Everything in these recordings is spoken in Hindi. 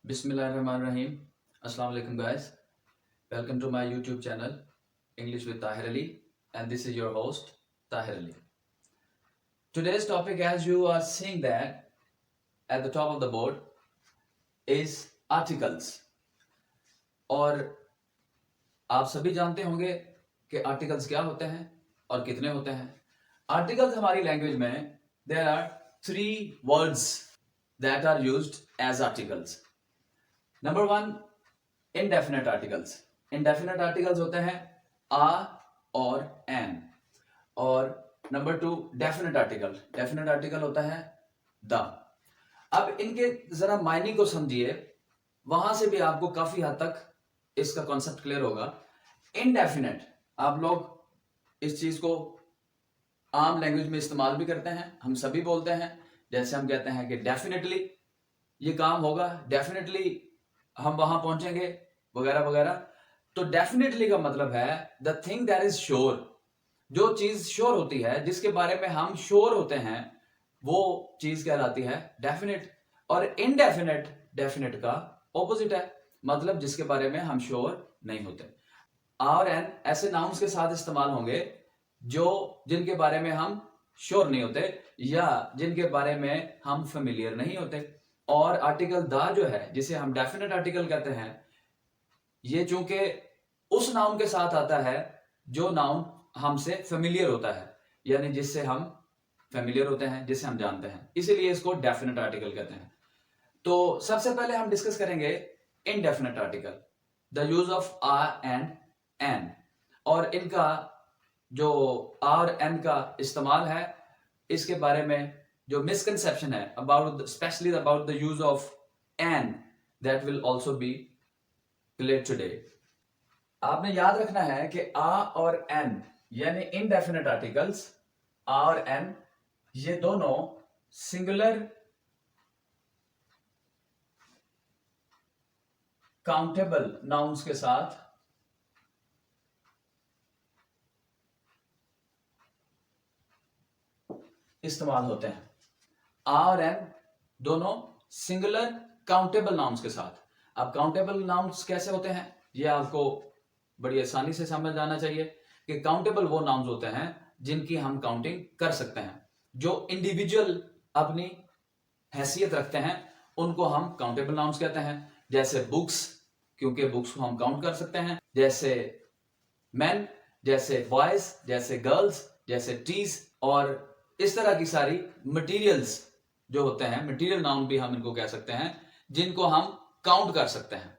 Bismillahirrahmanirrahim. Assalamu alaikum guys. Welcome to my YouTube channel English with Tahir Ali, and this is your host Tahir Ali. Today's topic, as you are seeing that at the top of the board, is articles. और आप सभी जानते होंगे कि आर्टिकल्स क्या होते हैं और कितने होते हैं. आर्टिकल्स हमारी लैंग्वेज में there are 3 words that are used as articles. Number 1, indefinite articles. Indefinite articles होते हैं a और an. और Number 2, definite article. Definite article होता है the. अब इनके जरा मायने को समझिए, वहां से भी आपको काफी हद तक इसका कॉन्सेप्ट क्लियर होगा. इनडेफिनेट आप लोग इस चीज को आम लैंग्वेज में इस्तेमाल भी करते हैं, हम सभी बोलते हैं. जैसे हम कहते हैं कि डेफिनेटली ये काम होगा, डेफिनेटली हम वहां पहुंचेंगे, वगैरह वगैरह. तो डेफिनेटली का मतलब है the thing that is sure. जो चीज श्योर होती है, जिसके बारे में हम श्योर होते हैं, वो चीज कहलाती है डेफिनेट. और इनडेफिनेट डेफिनेट का ऑपोजिट है, मतलब जिसके बारे में हम श्योर नहीं होते. आर एन ऐसे नाउन्स के साथ इस्तेमाल होंगे जिनके बारे में हम श्योर नहीं होते या जिनके बारे में हम फेमिलियर नहीं होते. और आर्टिकल द जो है, जिसे हम डेफिनेट आर्टिकल कहते हैं, ये चूंकि उस नाउन के साथ आता है जो नाउन हमसे फेमिलियर होता है, यानी जिससे हम फेमिलियर होते हैं, जिसे हम जानते हैं, इसीलिए इसको डेफिनेट आर्टिकल कहते हैं. तो सबसे पहले हम डिस्कस करेंगे indefinite article, the use of a and an. और इनका जो आ और एन का इस्तेमाल है, इसके बारे में जो मिसकंसेप्शन है about specially about the use of an, that will also be clear today. आपने याद रखना है कि आ और एन यानी इनडेफिनेट आर्टिकल्स आ और एन, ये दोनों सिंगुलर काउंटेबल नाउन्स के साथ इस्तेमाल होते हैं. आ और एन दोनों सिंगुलर काउंटेबल नाउन्स के साथ. अब काउंटेबल नाउन्स कैसे होते हैं, ये आपको बड़ी आसानी से समझ आना चाहिए कि काउंटेबल वो नाउन्स होते हैं जिनकी हम काउंटिंग कर सकते हैं. जो इंडिविजुअल अपनी हैसियत रखते हैं, उनको हम काउंटेबल नाउन्स कहते हैं. जैसे बुक्स, क्योंकि बुक्स को हम काउंट कर सकते हैं. जैसे मैन, जैसे बॉयज, जैसे गर्ल्स, जैसे ट्रीज, और इस तरह की सारी मटेरियल्स जो होते हैं, मटेरियल नाउन भी हम इनको कह सकते हैं, जिनको हम काउंट कर सकते हैं.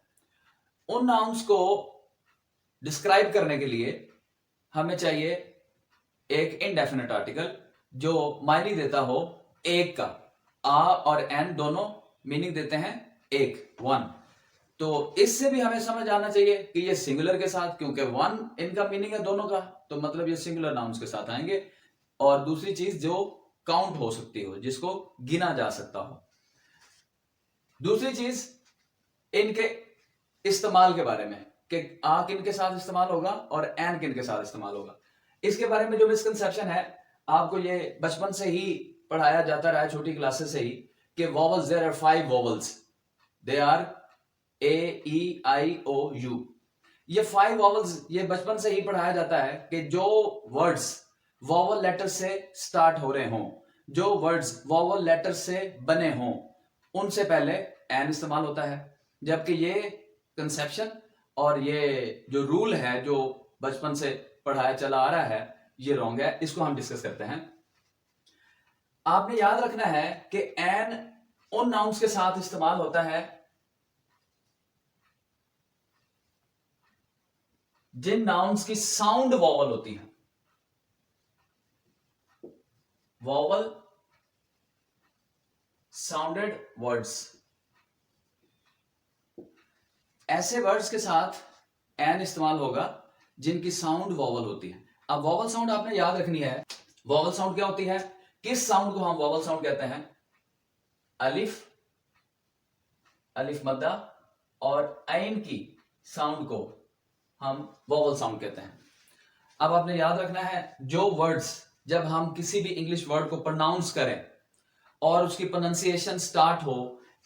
उन नाउन्स को डिस्क्राइब करने के लिए हमें चाहिए एक इनडेफिनेट आर्टिकल जो मायने देता हो एक का. आ और एन दोनों मीनिंग देते हैं एक, वन. तो इससे भी हमें समझ आना चाहिए कि ये सिंगुलर के साथ, क्योंकि वन इनका मीनिंग है दोनों का, तो मतलब ये सिंगुलर नाउन्स के साथ आएंगे. और दूसरी चीज जो काउंट हो सकती हो, जिसको गिना जा सकता हो. दूसरी चीज इनके इस्तेमाल के बारे में कि आ किन के साथ इस्तेमाल होगा और एन किन के साथ इस्तेमाल होगा. इसके बारे में जो मिसकंसेप्शन है, आपको ये बचपन से ही पढ़ाया जाता रहा है, छोटी क्लासेस से ही, कि vowels, there are 5 vowels, they are A E I O U. ये 5 वॉवल्स ये बचपन से ही पढ़ाया जाता है कि जो वर्ड्स वॉवल लेटर से स्टार्ट हो रहे हों, जो वर्ड्स वॉवल लेटर से बने हों, उनसे पहले एन इस्तेमाल होता है. जबकि ये कंसेप्शन और ये जो रूल है जो बचपन से पढ़ाया चला आ रहा है, ये रॉन्ग है. इसको हम डिस्कस करते हैं. आपने याद रखना है कि एन उन नाउन्स के साथ इस्तेमाल होता है जिन नाउन्स की साउंड वॉवल होती है. वॉवल साउंडेड वर्ड्स, ऐसे वर्ड्स के साथ एन इस्तेमाल होगा जिनकी साउंड वॉवल होती है. अब वॉवल साउंड आपने याद रखनी है. वॉवल साउंड क्या होती है, किस साउंड को हम वॉवल साउंड कहते हैं? अलिफ, अलिफ मद्दा और ऐन की साउंड को हम वॉवल साउंड कहते हैं. अब आपने याद रखना है, जो वर्ड्स जब हम किसी भी इंग्लिश वर्ड को प्रोनाउंस करें और उसकी प्रोनाउंसिएशन स्टार्ट हो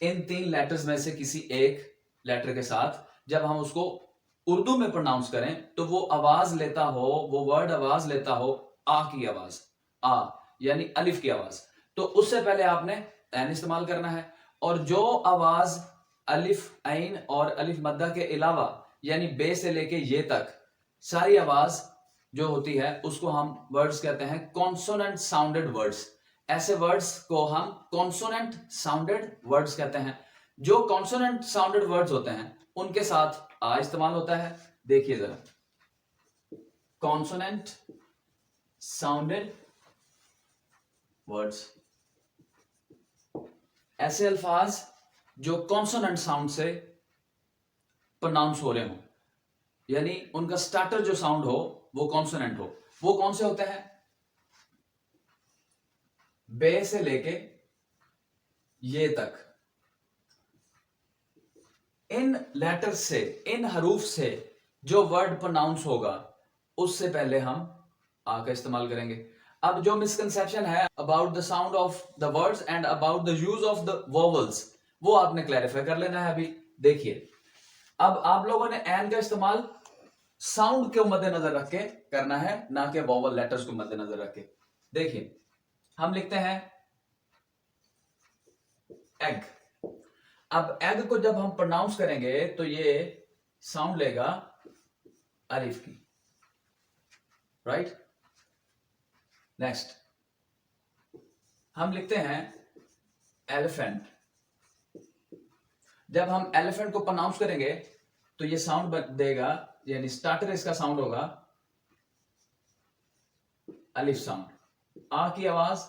इन 3 लेटर्स में से किसी एक लेटर के साथ जब हम उसको उर्दू में प्रोनाउंस करें तो वो आवाज लेता हो, वो वर्ड आवाज लेता हो आ की आवाज, आ यानी अलिफ की आवाज। तो उससे पहले आपने एन इस्तेमाल करना है, और जो आवाज अलिफ ऐन और अलिफ मद्दा के अलावा यानी बे से लेके ये तक सारी आवाज जो होती है उसको हम वर्ड्स कहते हैं कॉन्सोनेंट साउंडेड वर्ड्स। ऐसे वर्ड्स को हम कॉन्सोनेंट साउंडेड वर्ड्स कहते हैं। जो कॉन्सोनेंट साउंडेड वर्ड्स होते हैं उनके साथ आ इस्तेमाल होता है। देखिए जरा, कॉन्सोनेंट साउंडेड वर्ड्स, ऐसे अल्फाज जो कॉन्सोनेंट साउंड से प्रोनाउंस हो रहे हो, यानी उनका स्टार्टर जो साउंड हो वो कॉन्सोनेंट हो। वो कौन से होते हैं? बे से लेके ये तक। इन लेटर्स से, इन हरूफ से जो वर्ड प्रोनाउंस होगा उससे पहले हम आ का इस्तेमाल करेंगे। अब जो मिसकंसेप्शन है about the sound of the words and about the use of the vowels, वो आपने क्लैरिफाई कर लेना है अभी। देखिए, अब आप लोगों ने एन का इस्तेमाल साउंड के मद्देनजर रख के करना है, ना कि वोवल लेटर्स को मद्देनजर रख के। देखिए, हम लिखते हैं एग। अब एग को जब हम प्रोनाउंस करेंगे तो ये साउंड लेगा अलिफ की, राइट। नेक्स्ट हम लिखते हैं एलिफेंट। जब हम एलिफेंट को प्रोनाउंस करेंगे तो ये साउंड देगा, यानी स्टार्टर इसका साउंड होगा अलिफ साउंड, आ की आवाज,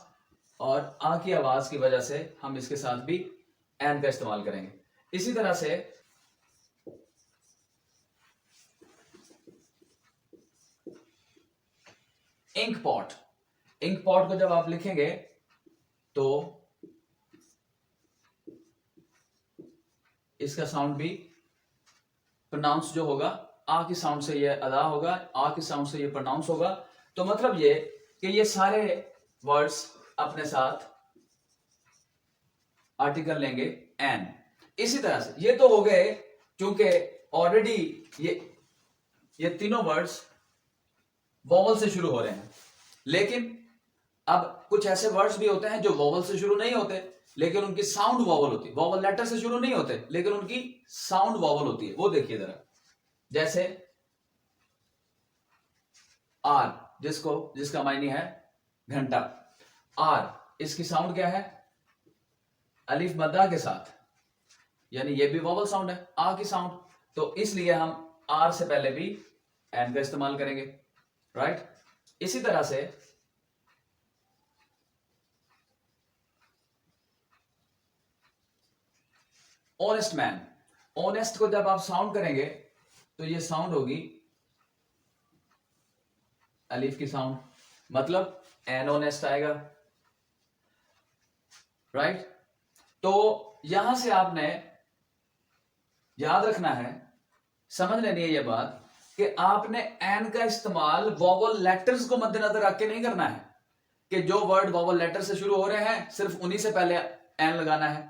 और आ की आवाज की वजह से हम इसके साथ भी एन का इस्तेमाल करेंगे। इसी तरह से इंक पॉट, इंक पॉट को जब आप लिखेंगे तो इसका साउंड भी प्रोनाउंस जो होगा आ की साउंड से ये अदा होगा, आ की साउंड से ये प्रोनाउंस होगा। तो मतलब ये कि ये सारे वर्ड्स अपने साथ आर्टिकल लेंगे एन। इसी तरह से ये तो हो गए, क्योंकि ऑलरेडी ये तीनों वर्ड्स वोवल से शुरू हो रहे हैं। लेकिन अब कुछ ऐसे वर्ड्स भी होते हैं जो वोवल से शुरू नहीं होते लेकिन उनकी साउंड वोवल होती है। वोवल लेटर से शुरू नहीं होते लेकिन उनकी साउंड वोवल होती है। वो देखिए जरा, जैसे आर, जिसका मायने है घंटा। आर, इसकी साउंड क्या है? अलिफ मद्दा के साथ, यानी ये भी वोवल साउंड है, आ की साउंड। तो इसलिए हम आर से पहले भी एन का इस्तेमाल करेंगे, राइट। इसी तरह से ऑनेस्ट मैन, ऑनेस्ट को जब आप साउंड करेंगे तो ये साउंड होगी अलिफ की साउंड, मतलब एन ऑनेस्ट आएगा, राइट। तो यहां से आपने याद रखना है, समझ लेनी है ये बात कि आपने एन का इस्तेमाल वोवल लेटर्स को मद्देनजर रख के नहीं करना है कि जो वर्ड वोवल लेटर से शुरू हो रहे हैं सिर्फ उन्हीं से पहले एन लगाना है।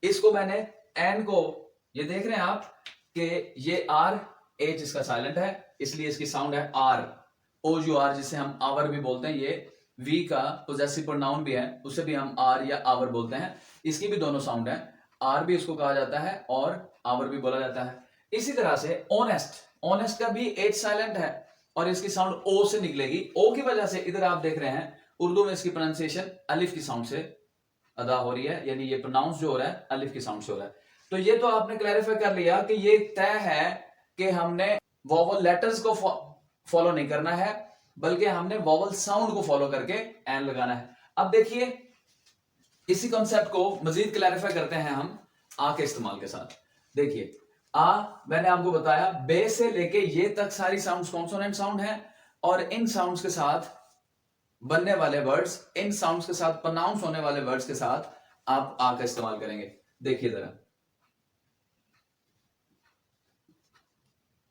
इसको मैंने एन को, ये देख रहे हैं आप कि ये आर, एच इसका साइलेंट है इसलिए इसकी साउंड है आर, ओ यू आर, जिसे हम आवर भी बोलते हैं। ये वी का पोजेसिव प्रोनाउन भी है, उसे भी हम आर या आवर बोलते हैं। इसकी भी दोनों साउंड है, आर भी इसको कहा जाता है और आवर भी बोला जाता है। इसी तरह से ऑनेस्ट, ऑनेस्ट का भी एच साइलेंट है और इसकी साउंड ओ से निकलेगी। ओ की वजह से इधर आप देख रहे हैं उर्दू में इसकी प्रोनाउंसिएशन अलिफ की साउंड से अदा हो रही है, यानी ये प्रोनाउंस जो हो रहा है अलिफ की साउंड से हो रहा है। तो ये तो आपने क्लैरिफाई कर लिया कि ये तय है कि हमने वोवल लेटर्स को फॉलो नहीं करना है बल्कि हमने वोवल साउंड को फॉलो करके एन लगाना है। अब देखिए, इसी कॉन्सेप्ट को मजीद क्लैरिफाई करते हैं हम आ के इस्तेमाल के साथ। देखिए, आ मैंने आपको बताया बे से लेके ये तक सारी साउंड्स कॉन्सोनेंट साउंड है, और इन साउंड्स के साथ बनने वाले वर्ड्स, इन साउंड्स के साथ प्रोनाउंस होने वाले वर्ड्स के साथ आप आ का इस्तेमाल करेंगे। देखिए जरा,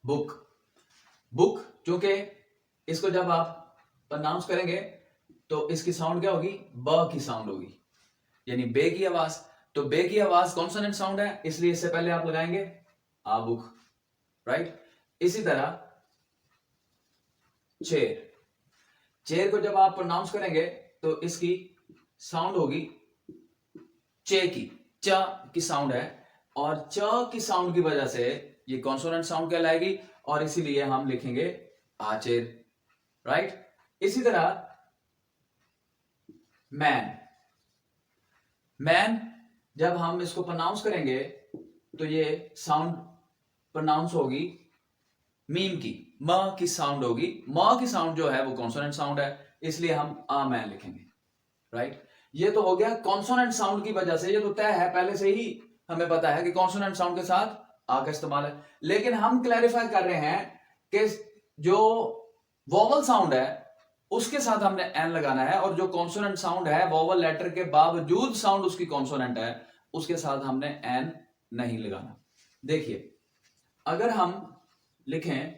बुक, बुक क्योंकि इसको जब आप प्रोनाउंस करेंगे तो इसकी साउंड क्या होगी? ब की साउंड होगी, यानी बे की आवाज। तो बे की आवाज कॉन्सोनेंट साउंड है, इसलिए इससे पहले आप लगाएंगे आ बुक, राइट। इसी तरह चेयर, चेयर को जब आप प्रोनाउंस करेंगे तो इसकी साउंड होगी चे की, च की साउंड है, और च की साउंड की वजह से ये कॉन्सोनेंट साउंड कहलाएगी, और इसीलिए हम लिखेंगे आचेर, राइट। इसी तरह मैन, मैन जब हम इसको प्रोनाउंस करेंगे तो ये साउंड प्रोनाउंस होगी मीम की, म की साउंड होगी, म की साउंड जो है वो कॉन्सोनेंट साउंड है, इसलिए हम आ मैन लिखेंगे, राइट। ये तो हो गया कॉन्सोनेंट साउंड की वजह से, ये तो तय है, पहले से ही हमें पता है कि कॉन्सोनेंट साउंड के साथ आ का इस्तेमाल है, लेकिन हम क्लैरिफाई कर रहे हैं कि जो वोवल साउंड है उसके साथ हमने एन लगाना है, और जो कॉन्सोनेंट साउंड है वोवल लेटर के बावजूद साउंड उसकी कॉन्सोनेंट है, उसके साथ हमने एन नहीं लगाना। देखिए अगर हम लिखें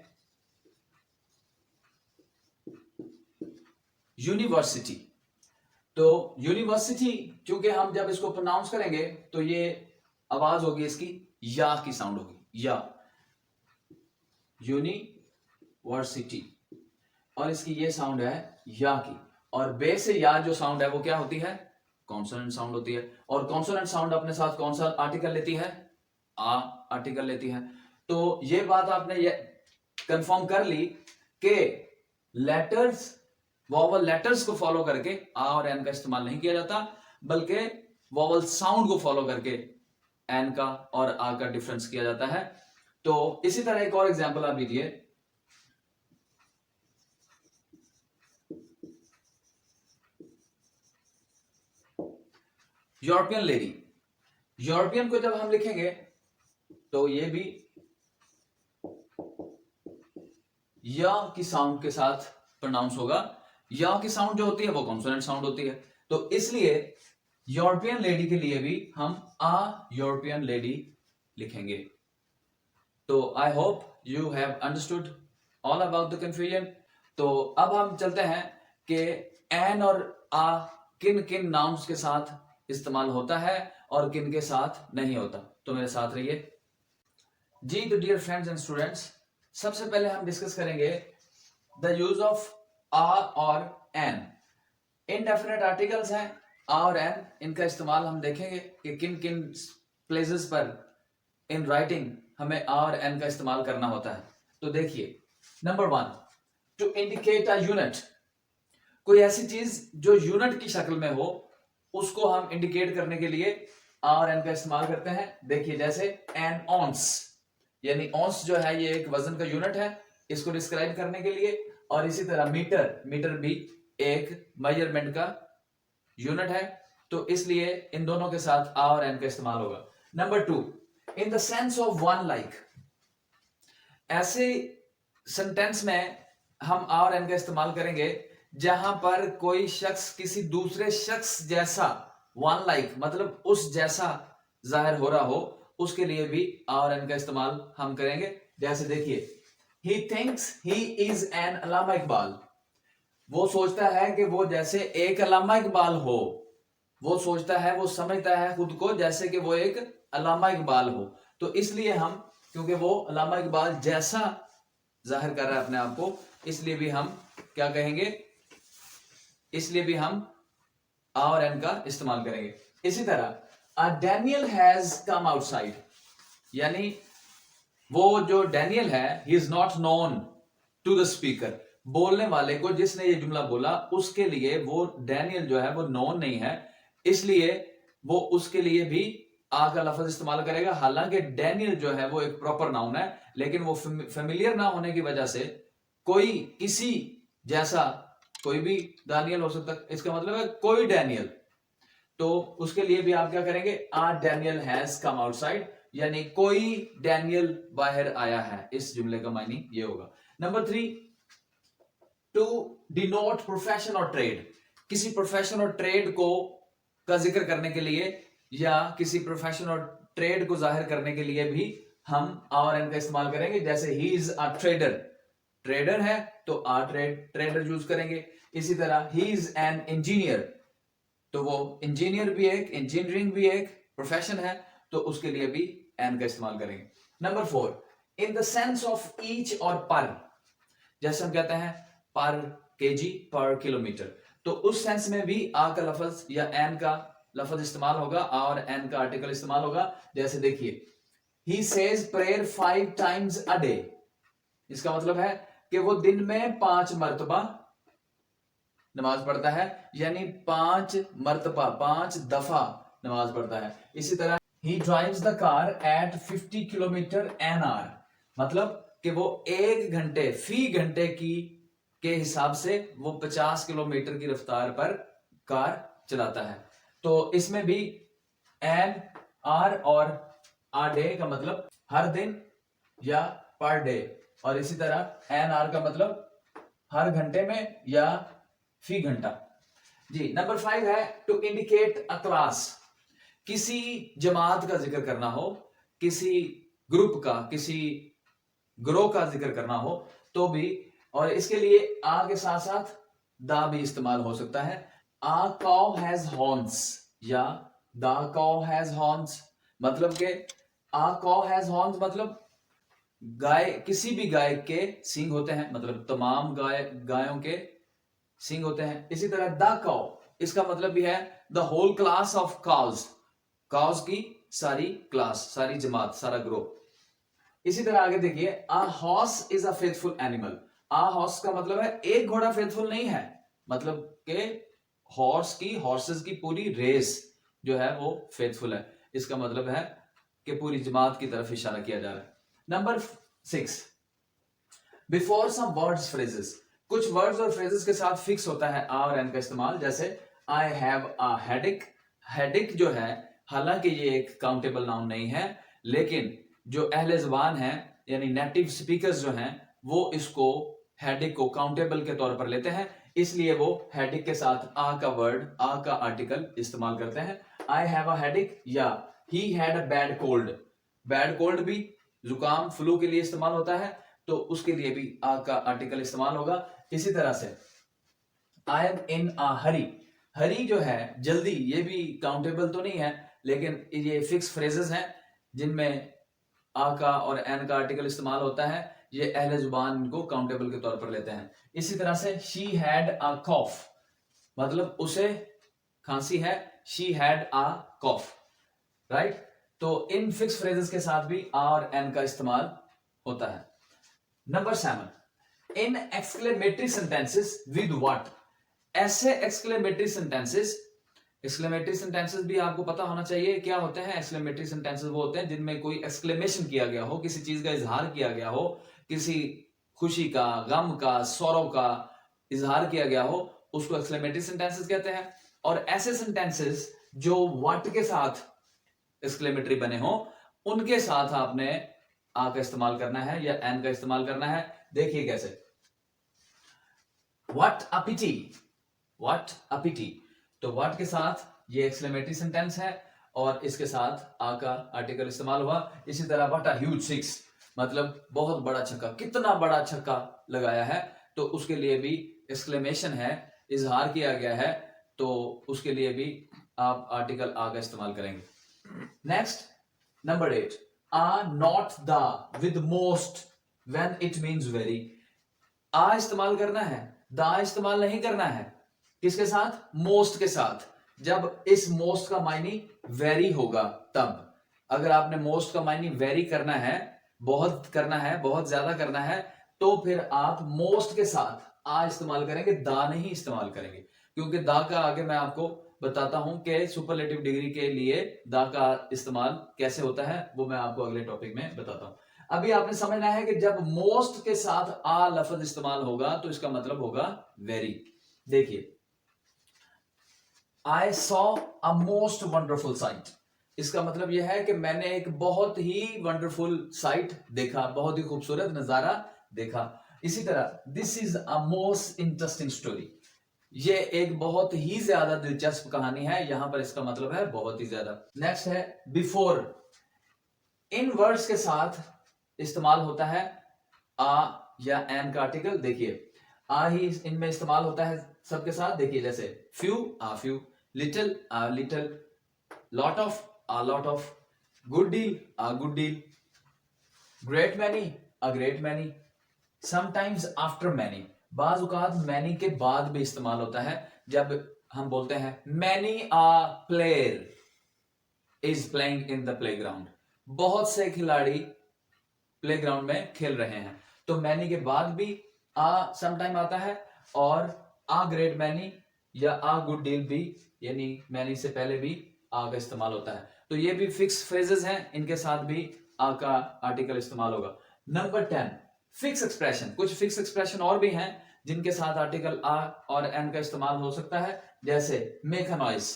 यूनिवर्सिटी, तो यूनिवर्सिटी क्योंकि हम जब इसको प्रोनाउंस करेंगे तो ये आवाज होगी इसकी या की साउंड होगी, या यूनिवर्सिटी, और इसकी ये साउंड है या की, और बे से या जो साउंड है वो क्या होती है, कॉन्सोनेंट साउंड होती है, और कॉन्सोनेंट साउंड अपने साथ कौन सा आर्टिकल लेती है, आ आर्टिकल लेती है। तो ये बात आपने ये कंफर्म कर ली कि लेटर्स, वोवल लेटर्स को फॉलो करके आ और एन का इस्तेमाल नहीं किया जाता, बल्कि वोवल साउंड को फॉलो करके एन का और आ का डिफरेंस किया जाता है। तो इसी तरह एक और एग्जांपल आप लीजिए, यूरोपियन लेडी, यूरोपियन को जब हम लिखेंगे तो ये भी या की साउंड के साथ प्रोनाउंस होगा, या की साउंड जो होती है वो कॉन्सोनेंट साउंड होती है, तो इसलिए यूरोपियन लेडी के लिए भी हम आ यूरोपियन लेडी लिखेंगे। तो I hope you have understood all about the confusion. तो अब हम चलते हैं कि एन और आ किन किन नाउन्स के साथ इस्तेमाल होता है और किन के साथ नहीं होता। तो मेरे साथ रहिए जी। तो डियर फ्रेंड्स एंड स्टूडेंट्स, सबसे पहले हम डिस्कस करेंगे द यूज ऑफ आ और एन। इनडेफिनेट आर्टिकल्स हैं आ और एन, इनका इस्तेमाल हम देखेंगे कि किन किन प्लेसेस पर इन राइटिंग हमें आ और एन का इस्तेमाल करना होता है। तो देखिए, number 1, to indicate a unit, कोई ऐसी चीज जो यूनिट की शक्ल में हो उसको हम इंडिकेट करने के लिए आ और एन का इस्तेमाल करते हैं। देखिए जैसे एन ऑन्स, यानी ऑन्स जो है ये एक वजन का यूनिट है, इसको डिस्क्राइब करने के लिए, और इसी तरह मीटर, मीटर भी एक मेजरमेंट का यूनिट है, तो इसलिए इन दोनों के साथ आ और एन का इस्तेमाल होगा। Number 2, in the sense of one like, ऐसे सेंटेंस में हम आ और एन का इस्तेमाल करेंगे जहां पर कोई शख्स किसी दूसरे शख्स जैसा, वन लाइक मतलब उस जैसा जाहिर हो रहा हो, उसके लिए भी आ और एन का इस्तेमाल हम करेंगे। जैसे देखिए, he thinks he is an अल्लामा इकबाल, वो सोचता है कि वो जैसे एक अल्लामा इकबाल हो, वो सोचता है, वो समझता है खुद को जैसे कि वो एक अल्लामा इकबाल हो, तो इसलिए हम, क्योंकि वो अल्लामा इकबाल जैसा जाहिर कर रहा है अपने आप को, इसलिए भी हम क्या कहेंगे, इसलिए भी हम आ और एन का इस्तेमाल करेंगे। इसी तरह डैनियल हैज कम आउटसाइड, यानी वो जो डैनियल है, he is not known to the speaker, बोलने वाले को जिसने ये जुमला बोला उसके लिए वो डैनियल जो है वो नोन नहीं है, इसलिए वो उसके लिए भी आ का लफ्ज इस्तेमाल करेगा। हालांकि डैनियल जो है वो एक प्रॉपर नाउन है, लेकिन वो फेमिलियर ना होने की वजह से कोई किसी जैसा, कोई भी डैनियल हो सकता, इसका मतलब है कोई डैनियल, तो उसके लिए भी आप क्या करेंगे, आ डैनियल हैज कम आउटसाइड, यानी कोई डैनियल बाहर आया है, इस जुमले का मायने ये होगा। नंबर 3, टू डिनोट प्रोफेशन और ट्रेड, किसी प्रोफेशन और ट्रेड को का जिक्र करने के लिए या किसी प्रोफेशन और ट्रेड को जाहिर करने के लिए भी हम आ और एन का इस्तेमाल करेंगे। जैसे he is a trader, trader है तो आ ट्रेडर यूज करेंगे। इसी तरह ही इज एन इंजीनियर, तो वो इंजीनियर भी एक, इंजीनियरिंग भी एक प्रोफेशन है तो उसके लिए भी एन का इस्तेमाल करेंगे। Number 4, in the sense of each और पर, जैसे हम कहते हैं पर केजी, पर किलोमीटर, तो उस सेंस में भी आ का लफज या एन का लफज इस्तेमाल होगा और एन का आर्टिकल इस्तेमाल होगा। जैसे देखिए, he says prayer 5 times a day, इसका मतलब है कि वो दिन में 5 मर्तबा नमाज पढ़ता है, यानी 5 मर्तबा, 5 दफा नमाज पढ़ता है। इसी तरह ही drives the car eight 50 kilometre an hour, मतलब कि वो 1 घंटे फी घंटे की के हिसाब से वो 50 किलोमीटर की रफ्तार पर कार चलाता है। तो इसमें भी एन, आर और आ डे का मतलब हर दिन या पर डे, और इसी तरह एन आर का मतलब हर घंटे में या फी घंटा। जी, नंबर 5 है टू इंडिकेट अ क्लास, किसी जमात का जिक्र करना हो, किसी ग्रुप का, किसी ग्रोह का जिक्र करना हो तो भी, और इसके लिए आ के साथ साथ दा भी इस्तेमाल हो सकता है। आ काउ हैज हॉर्न्स या द काउ हैज हॉर्न्स, मतलब के आ काउ हैज हॉर्न्स मतलब गाय, किसी भी गाय के सींग होते हैं, मतलब तमाम गायों के सींग होते हैं। इसी तरह द काउ, इसका मतलब भी है the whole class of cows, cows की सारी क्लास, सारी जमात, सारा ग्रोह। इसी तरह आगे देखिए, a horse is a faithful animal, a horse का मतलब है एक घोड़ा फेथफुल नहीं है, मतलब के हॉर्सेस की पूरी रेस जो है वो फेथफुल है। इसका मतलब है कि पूरी जमात की तरफ इशारा किया जा रहा है। Number 6, before some words phrases, कुछ वर्ड्स और फ्रेजेस के साथ फिक्स होता है आ और एन का इस्तेमाल। जैसे I have a headache, headache जो है हालांकि ये एक काउंटेबल नाउन नहीं है, लेकिन जो अहले जुबान है यानी नेटिव स्पीकर्स जो हैं वो इसको हेडेक को काउंटेबल के तौर पर लेते हैं, इसलिए वो हेडेक के साथ आ का वर्ड, आ का आर्टिकल इस्तेमाल करते हैं। आई हैव अ हेडेक या he had a bad cold, bad cold भी जुकाम फ्लू के लिए इस्तेमाल होता है, तो उसके लिए भी आ का आर्टिकल इस्तेमाल होगा। इसी तरह से आई एम इन अ हरी, हरी जो है जल्दी, ये भी काउंटेबल तो नहीं है, लेकिन ये फिक्स फ्रेजेस हैं जिनमें आ का और एन का आर्टिकल इस्तेमाल होता है। ये अहले जुबान इनको काउंटेबल के तौर पर लेते हैं। इसी तरह से शी हैड अ कॉफ, मतलब उसे खांसी है, she had a cough, right. तो इन फिक्स फ्रेजेस के साथ भी आ और एन का इस्तेमाल होता है। Number 7, in exclamatory sentences with what, ऐसे एक्सक्लेमेटरी सेंटेंसेस, एक्सक्लेमेटरी सेंटेंसेस भी आपको पता होना चाहिए क्या होते हैं। एक्सक्लेमेटरी सेंटेंसेस वो होते हैं जिनमें कोई एक्सक्लेमेशन किया गया हो, किसी चीज का इजहार किया गया हो, किसी खुशी का, गम का, सौरव का इजहार किया गया हो, उसको एक्सक्लेमेटरी सेंटेंसेस कहते हैं। और ऐसे सेंटेंसेस जो व्हाट के साथ एक्सक्लेमेटरी बने हो, उनके साथ आपने आ का इस्तेमाल करना है या एन का इस्तेमाल करना है। देखिए कैसे, what a pity, what a पिटी, तो व्हाट के साथ ये एक्सक्लेमेटरी सेंटेंस है और इसके साथ आ का आर्टिकल इस्तेमाल हुआ। इसी तरह व्हाट अ ह्यूज सिक्स, मतलब बहुत बड़ा छक्का, कितना बड़ा छक्का लगाया है, तो उसके लिए भी एक्सक्लेमेशन है, इजहार किया गया है, तो उसके लिए भी आप आर्टिकल आ का इस्तेमाल करेंगे। Next, number 8, a not the with most when it means very, a इस्तेमाल करना है, दा इस्तेमाल नहीं करना है। किसके साथ? मोस्ट के साथ। जब इस मोस्ट का मायने वेरी होगा तब, अगर आपने मोस्ट का मायने वेरी करना है, बहुत करना है, बहुत ज्यादा करना है, तो फिर आप मोस्ट के साथ आ इस्तेमाल करेंगे, दा नहीं इस्तेमाल करेंगे। क्योंकि दा का आगे मैं आपको बताता हूं कि सुपरलेटिव डिग्री के लिए दा का इस्तेमाल कैसे होता है, वो मैं आपको अगले टॉपिक में बताता हूं। अभी आपने समझना है कि जब मोस्ट के साथ आ लफ्ज इस्तेमाल होगा तो इसका मतलब होगा वेरी। देखिए, I saw a most wonderful site, इसका मतलब यह है कि मैंने एक बहुत ही वंडरफुल साइट देखा, बहुत ही खूबसूरत नजारा देखा। इसी तरह this is a most interesting story, ये एक बहुत ही ज्यादा दिलचस्प कहानी है, यहां पर इसका मतलब है बहुत ही ज्यादा। नेक्स्ट है बिफोर, इन वर्ड्स के साथ इस्तेमाल होता है आ या एन का आर्टिकल। देखिए, आ ही इनमें इस्तेमाल होता है सबके साथ। देखिए जैसे few, uh few, little, uh little, lot of, a lot of, good deal, a good deal, great many, a great many, sometimes after many. बाज औकात many के बाद भी इस्तेमाल होता है जब हम बोलते हैं many a player is playing in the playground, बहुत से खिलाड़ी प्लेग्राउंड में खेल रहे हैं। तो मैनी के बाद भी आ समटाइम आता है, और आ ग्रेट मैनी या आ गुड डील भी, यानी मैनी से पहले भी आ का इस्तेमाल होता है। तो ये भी फिक्स फ्रेजेस हैं, इनके साथ भी आ का आर्टिकल इस्तेमाल होगा। Number 10, fix expression. कुछ फिक्स एक्सप्रेशन और भी हैं जिनके साथ आर्टिकल आ और एन का इस्तेमाल हो सकता है, जैसे मेक अ नॉइस।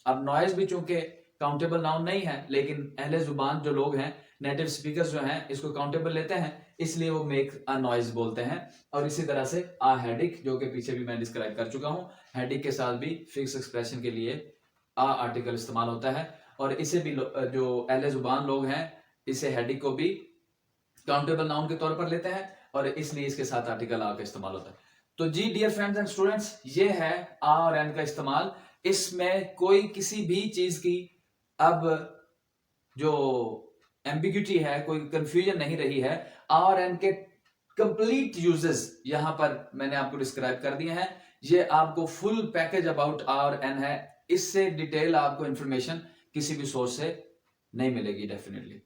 अब नॉइस भी चूंकि काउंटेबल नाउन नहीं है, लेकिन अहले जुबान जो लोग हैं, नेटिव स्पीकर्स जो हैं, इसको काउंटेबल लेते हैं, इसलिए वो मेक अ नॉइज बोलते हैं। और इसी तरह से आ हेडिक, जो कि पीछे भी मैं डिस्क्राइब कर चुका हूं, हेडिक के साथ भी फिक्स एक्सप्रेशन के लिए आ आर्टिकल इस्तेमाल होता है। और इसे भी जो अहले जुबान लोग हैं, इसे हेडिक को भी काउंटेबल नाउन के तौर पर लेते हैं, और इसलिए इसके साथ आर्टिकल आ का इस्तेमाल होता है। तो जी डियर फ्रेंड्स एंड स्टूडेंट्स, ये है आ और एन का इस्तेमाल। इसमें कोई किसी भी चीज की अब जो एम्बिग्यूटी है, कोई कंफ्यूजन नहीं रही है। आर एन के कंप्लीट यूजेस यहां पर मैंने आपको डिस्क्राइब कर दिए हैं। ये आपको full package about a an है, इससे डिटेल आपको इंफॉर्मेशन किसी भी सोर्स से नहीं मिलेगी डेफिनेटली।